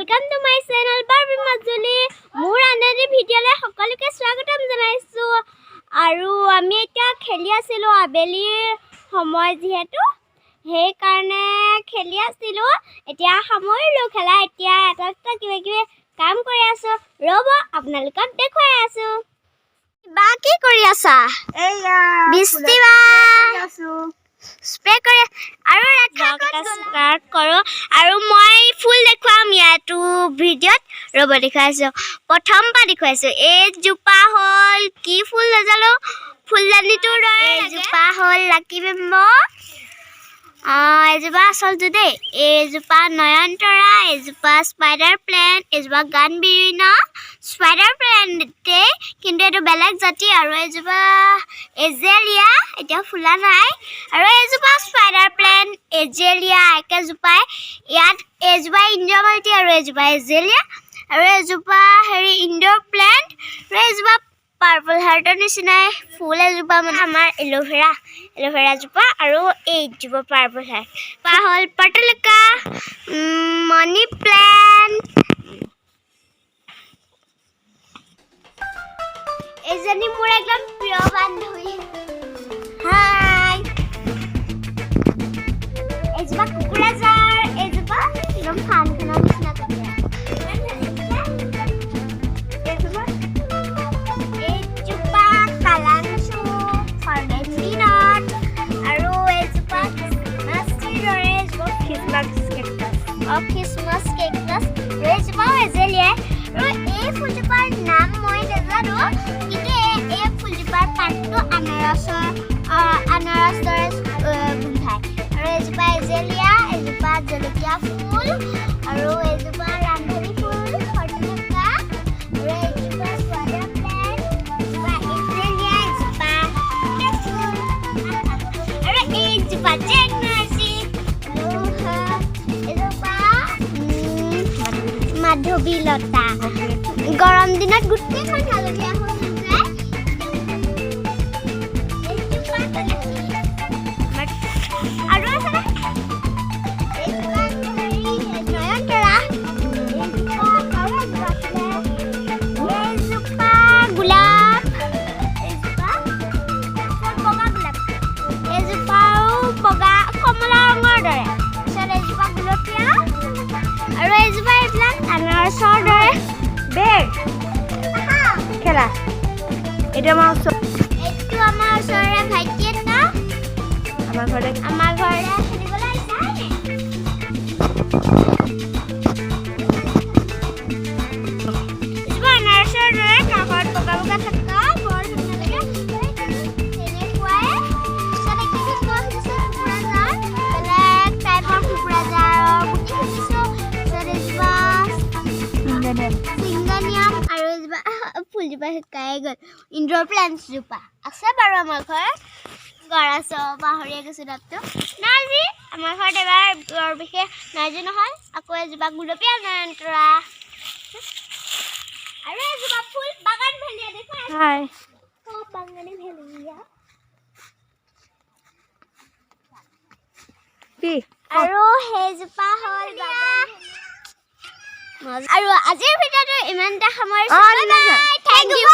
Welcome to my channel Barbi Majuli. Mur another video le সকলকে স্বাগতম জানাইছো আৰু আমি এটা খেলি আছিলো আবেলি সময় যেহেতু হে কাৰণে খেলি আছিলো এতিয়া সামৰিলো খেলা এতিয়া এটা কিবা কাম কৰি আছো ৰব আপোনালোকক দেখাই আছো বাকি কৰি আছা এয়া বিস্তিবা আছো স্প্রে করে আর রেখাটা স্টার্ট করো আর মই ফুল দেখাম ইয়াতো ভিডিওত রব দেখাইছো প্রথম পা দেখাইছো এই জুপা হল কি ফুল নাজানো ফুলদানিটো দৰে এই জুপা হল লাকি বেম্বো এজোপা আচলতে দেই এজোপা নয়নতৰা এজোপা স্পাইডাৰ প্লেন এজোপা গানবিৰিন স্পাইডাৰ প্লেন কিন্তু এটো বেলেগ জাতি আৰু এজোপা এজেলিয়া এটা ফুলা নাই আৰু এজোপা স্পাইডাৰ প্লেন এজেলিয়া একেজোপাই ইয়াত এজোপা ইন্দ্ৰমালতি আৰু এজোপা এজেলিয়া আৰু এজোপা হেৰি ইনডোৰ প্লেন্ট আৰু এজোপা পাৰ্পল হাৰ্টৰ নিচিনাই ফুল এজোপা মানে আমাৰ এলোভেৰা জোপা আৰু এই জোপা পাৰ্পল হাৰ্ট পাহল পটলকা মানি প্লেন্ট এজনী মোৰ একদম প্ৰিয় বান্ধৱী হাই এজোপা কুকুৰাজাৰ এজোপা একদম খানখনৰ নিচিনা কুকুৰা Christmas cactus এজোপা এজেলিয়া আৰু এই ফুলজোপাৰ নাম মই নাজানো কিন্তু এই ফুলজোপাৰ পাতটো আনাৰসৰ গোন্ধায় আৰু এজোপা এজেলিয়া এজোপা জলকীয়া ফুল আৰু এজোপা ৰান্ধনী ফুল হৰতকা আৰু এজোপা স্পাইডাৰ প্লেন এজোপা এজেলিয়া এজোপা ফুল আৰু এইজোপা জেগনাৰ্চি মাধৱী লতা গৰম দিনত গোটেইখন হালধীয়া হৈ যায় আৰু আছে নয়নতৰা এজোপা গোলাপ বগা গোলাপ এজোপাও বগা কমলা ৰঙৰ দৰে তাৰপিছত এজোপা গুলপীয়া আৰু এজোপা এইবিলাক আনাৰসৰ দৰে বেগ খেলা এটা আমাৰ এইটো আমাৰ ওচৰৰে ভাইটি এটা আমাৰ ঘৰলে খেলিবলৈ আহিছে এজোপা আনাৰসৰ দৰে কাষত বগা বগা থকা বৰ ধুনীয়া লাগে তেনেকুৱাই কুকুৰাজাৰ বেলেগ টাইপৰ কুকুৰাজাৰৰ গুটি খুজিছোঁ সিংগানিয়াম আৰু এজোপা ফুলজোপা শুকাই গ'ল ইনডোৰ প্লেণ্টছ জোপা আছে বাৰু আমাৰ ঘৰত গৰাছ পাহৰিয়ে গৈছোঁ তাততো নাজি আমাৰ ঘৰত এবাৰ বৰ বিশেষ নাজি নহয় আকৌ এজোপা গুলপীয়া নয়নতৰা আৰু এজোপা ফুল বাগান ভেলিয়া দেখা হাই বাগানে ভেলিয়া কি আৰু সেইজোপা হ'ল আৰু আজিৰ ভিডিঅ'টো ইমানটা সামৰিছোঁ থেংক ইউ